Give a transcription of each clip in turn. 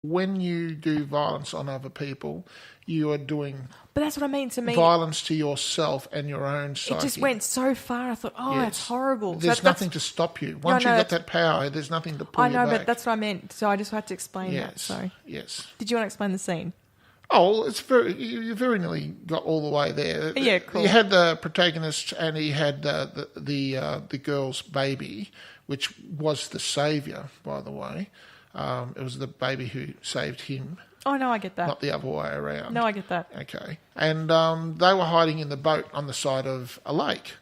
when you do violence on other people, you are doing But that's what I mean. To me, violence to yourself and your own psyche. it just went so far. I thought, that's horrible. There's nothing to stop you. Once you've got that power, there's nothing to pull you back. I know, but that's what I meant. So I just had to explain that. So yes. Did you want to explain the scene? Oh, you very nearly got all the way there. Yeah, cool. You had the protagonist, and he had the girl's baby, which was the saviour, by the way. It was the baby who saved him. Oh, no, I get that. Not the other way around. No, I get that. Okay. And they were hiding in the boat on the side of a lake.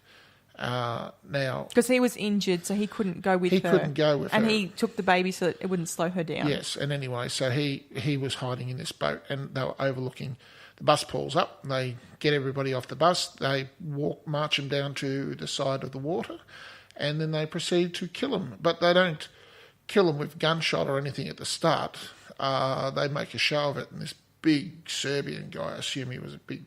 Now, because he was injured, so he couldn't go with her. He couldn't go with her. And he took the baby so that it wouldn't slow her down. Yes, and anyway, so he was hiding in this boat, and they were overlooking. The bus pulls up, and they get everybody off the bus. They march them down to the side of the water, and then they proceed to kill them. But they don't kill them with gunshot or anything at the start. They make a show of it, and this big Serbian guy, I assume he was a big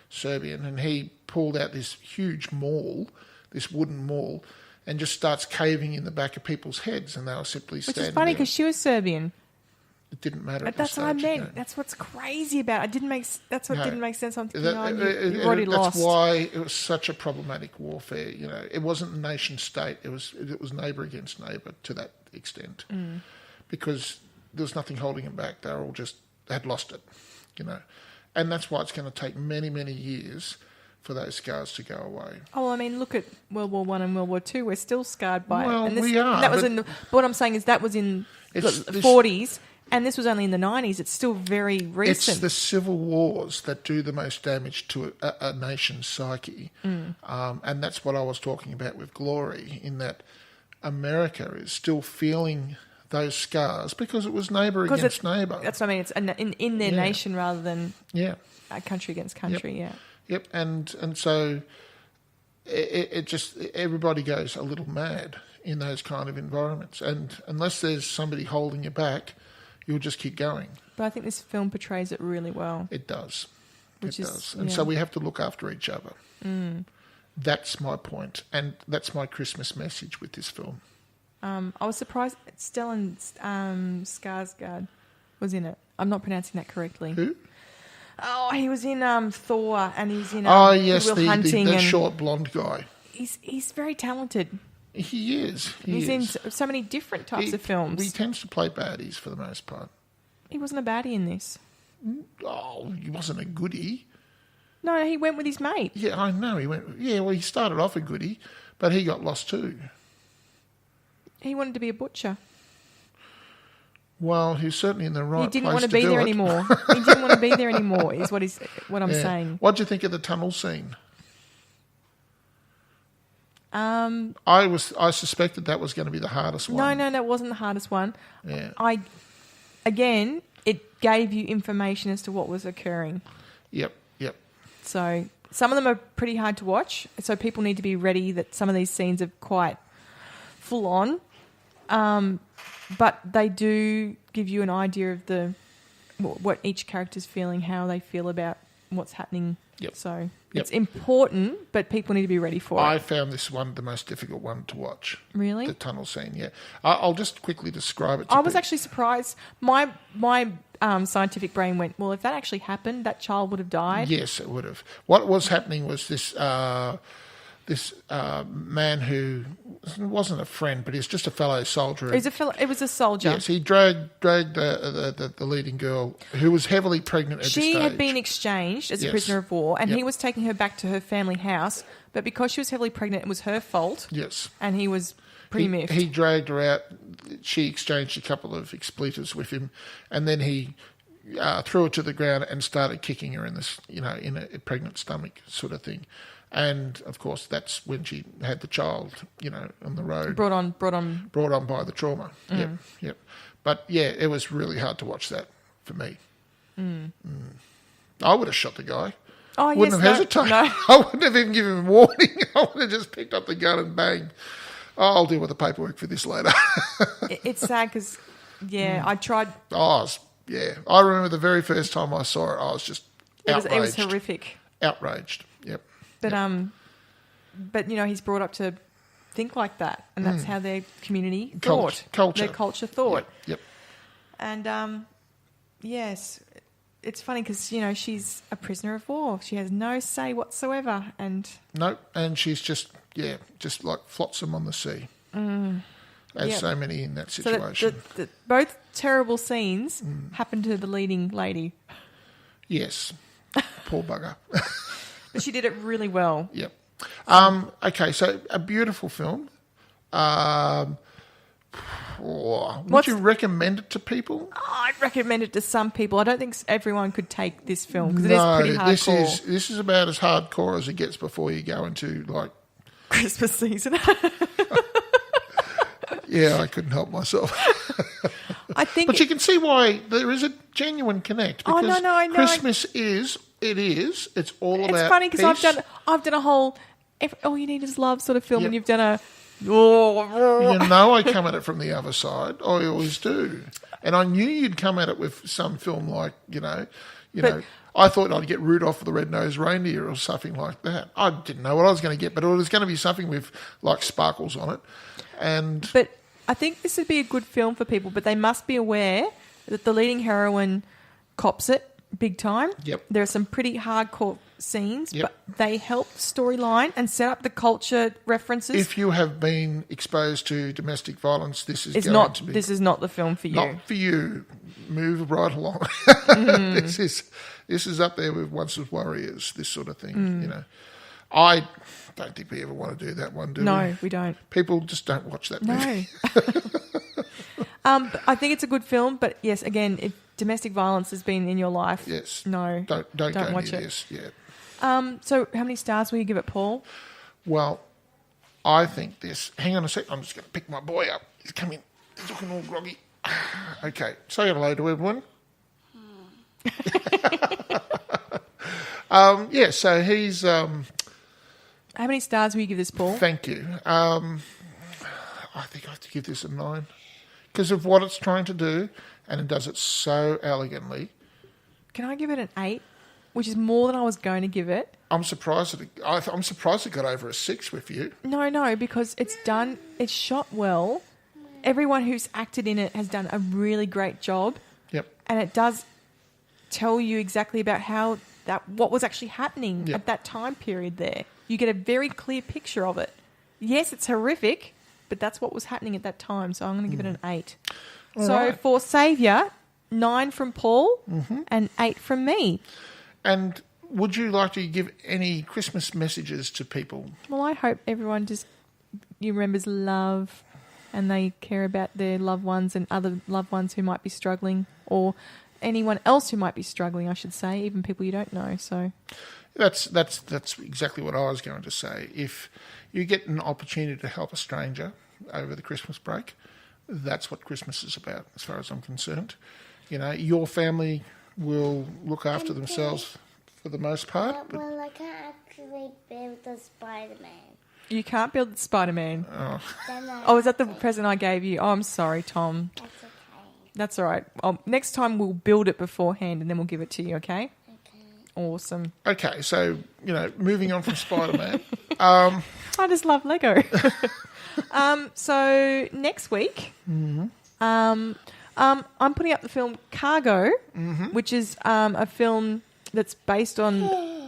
Serbian, and he pulled out this huge maul, this wooden maul, and just starts caving in the back of people's heads, and they were simply standing there. Which is funny because she was Serbian. It didn't matter. But that's what I meant. Again. That's what's crazy about it. Didn't make sense. I'm thinking, you've already lost. That's why it was such a problematic warfare. You know, it wasn't nation state. It was neighbour against neighbour to that extent, because there was nothing holding them back. They were all had lost it, you know, and that's why it's going to take many, many years for those scars to go away. Oh, well, I mean, look at World War I and World War II. We're still scarred by it. And we are. But what I'm saying is that was in the 40s, and this was only in the 90s. It's still very recent. It's the civil wars that do the most damage to a nation's psyche. And that's what I was talking about with Glory, in that America is still feeling those scars because it was neighbour against neighbour. That's what I mean. It's in their nation rather than country against country, Yep, and so it just, everybody goes a little mad in those kind of environments, and unless there's somebody holding you back, you'll just keep going. But I think this film portrays it really well. It does. Does. And so we have to look after each other. That's my point, and that's my Christmas message with this film. I was surprised Stellan Skarsgård was in it. I'm not pronouncing that correctly. Who? Oh, he was in Thor, and he was in the short blonde guy. He's very talented. He is. He's in so many different types of films. He tends to play baddies for the most part. He wasn't a baddie in this. Oh, he wasn't a goodie. No, he went with his mate. Yeah, I know. He started off a goodie, but he got lost too. He wanted to be a butcher. Well, he's certainly in the right place to do it. He didn't want to be there anymore. He didn't want to be there anymore, is what I'm saying. What do you think of the tunnel scene? I suspected that was going to be the hardest one. No, that wasn't the hardest one. Yeah. Again, it gave you information as to what was occurring. Yep. So some of them are pretty hard to watch, so people need to be ready that some of these scenes are quite full on. But they do give you an idea of what each character's feeling, how they feel about what's happening. Yep. So it's important, but people need to be ready for it. I found this one the most difficult one to watch. Really? The tunnel scene, yeah. I'll just quickly describe it to I was actually surprised. My scientific brain went, well, if that actually happened, that child would have died. Yes, it would have. What was happening was this man who wasn't a friend, but he was just a fellow soldier. It was a soldier. Yes, he dragged the leading girl, who was heavily pregnant at this stage. She had been exchanged as a prisoner of war, and he was taking her back to her family house, but because she was heavily pregnant, it was her fault. Yes. And he was pretty miffed. He dragged her out. She exchanged a couple of expletives with him, and then he threw her to the ground and started kicking her in this, in a pregnant stomach sort of thing. And of course, that's when she had the child, on the road. Brought on by the trauma. Yep. But yeah, it was really hard to watch that for me. I would have shot the guy. Oh, wouldn't have hesitated. No. I wouldn't have even given him a warning. I would have just picked up the gun and banged. I'll deal with the paperwork for this later. It's sad because, I tried. I remember the very first time I saw it, I was just outraged. It was horrific. Outraged. Yep. But he's brought up to think like that, and that's how their community Culture. Their culture thought. Yep. And Yes. It's funny because, you know, she's a prisoner of war. She has no say whatsoever. And no, and she's just like flotsam on the sea. As so many in that situation. So both terrible scenes happen to the leading lady. Yes. Poor bugger. But she did it really well. Yep. Okay, so a beautiful film. Would you recommend it to people? I'd recommend it to some people. I don't think everyone could take this film because it is pretty hardcore. This is about as hardcore as it gets before you go into like Christmas season. Yeah, I couldn't help myself. I think, but you can see why there is a genuine connect. Because I know. Christmas it's all about. It's funny because I've done a whole All You Need Is Love sort of film, and you've done a. I come at it from the other side. I always do, and I knew you'd come at it with some film like I thought I'd get Rudolph the Red-Nosed Reindeer or something like that. I didn't know what I was going to get, but it was going to be something with like sparkles on it. But I think this would be a good film for people, but they must be aware that the leading heroine cops it big time. Yep. There are some pretty hardcore scenes, but they help the storyline and set up the culture references. If you have been exposed to domestic violence, this is This is not the film for you. Not for you. Move right along. This is up there with Once Was Warriors, this sort of thing. I don't think we ever want to do that one, do we? No, we don't. People just don't watch that movie. No. I think it's a good film, but yes, again, if domestic violence has been in your life, no, don't go watch near it. This. Yeah. So how many stars will you give it, Paul? Well, I think this. Hang on a sec. I'm just going to pick my boy up. He's coming. He's looking all groggy. Okay. Say hello to everyone. So he's. How many stars will you give this, Paul? Thank you. I think I have to give this a 9 because of what it's trying to do, and it does it so elegantly. Can I give it an 8, which is more than I was going to give it? I'm surprised it got over a 6 with you. No, because it's shot well. Everyone who's acted in it has done a really great job. Yep. And it does tell you exactly about what was actually happening at that time period there. You get a very clear picture of it. Yes, it's horrific, but that's what was happening at that time. So I'm going to give it an 8. Right. For Saviour, 9 from Paul and 8 from me. And would you like to give any Christmas messages to people? Well, I hope everyone just remembers love and they care about their loved ones and other loved ones who might be struggling, or anyone else who might be struggling, I should say, even people you don't know. So that's exactly what I was going to say. If you get an opportunity to help a stranger over the Christmas break, that's what Christmas is about, as far as I'm concerned. Your family will look after themselves for the most part. Well, I can't actually build the Spider-Man. You can't build the Spider-Man. Oh, is that the present I gave you? Oh, I'm sorry, Tom. That's okay. That's all right. Next time we'll build it beforehand and then we'll give it to you, okay? Okay. Awesome. Okay, so, moving on from Spider-Man. I just love Lego. So next week, I'm putting up the film Cargo, which is a film that's based on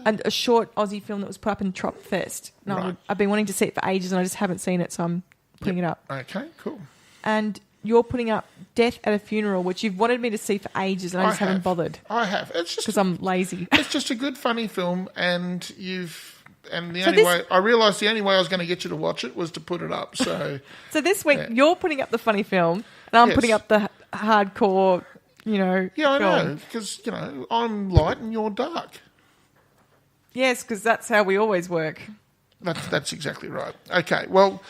a short Aussie film that was put up in Trop Fest. And I've been wanting to see it for ages and I just haven't seen it, so I'm putting it up. Okay, cool. And you're putting up Death at a Funeral, which you've wanted me to see for ages and I just haven't bothered. I have. It's just because I'm lazy. It's just a good, funny film, and I realised the only way I was going to get you to watch it was to put it up. So, this week you're putting up the funny film, and I'm putting up the hardcore. Yeah, I know, because I'm light and you're dark. Yes, because that's how we always work. That's exactly right. Okay, well,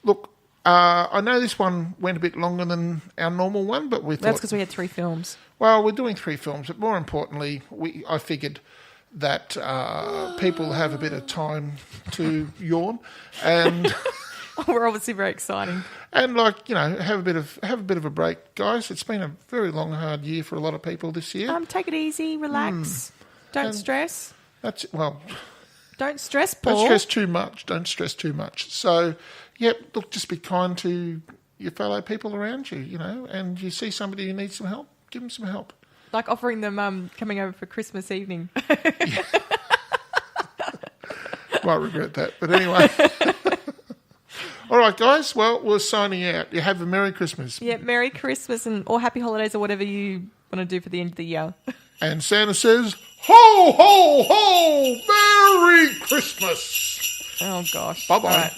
look, I know this one went a bit longer than our normal one, but that's because we had 3 films. Well, we're doing 3 films, but more importantly, I figured that people have a bit of time to yawn, and we're obviously very exciting. And have a bit of a break, guys. It's been a very long, hard year for a lot of people this year. Take it easy, relax, don't stress. Don't stress, Paul. Don't stress too much. So, look, just be kind to your fellow people around you, and you see somebody who needs some help, give them some help. Like offering them coming over for Christmas evening. Might regret that. But anyway. All right, guys. Well, we're signing out. You have a Merry Christmas. Yeah, Merry Christmas or Happy Holidays or whatever you want to do for the end of the year. And Santa says, ho, ho, ho, Merry Christmas. Oh, gosh. Bye-bye. All right.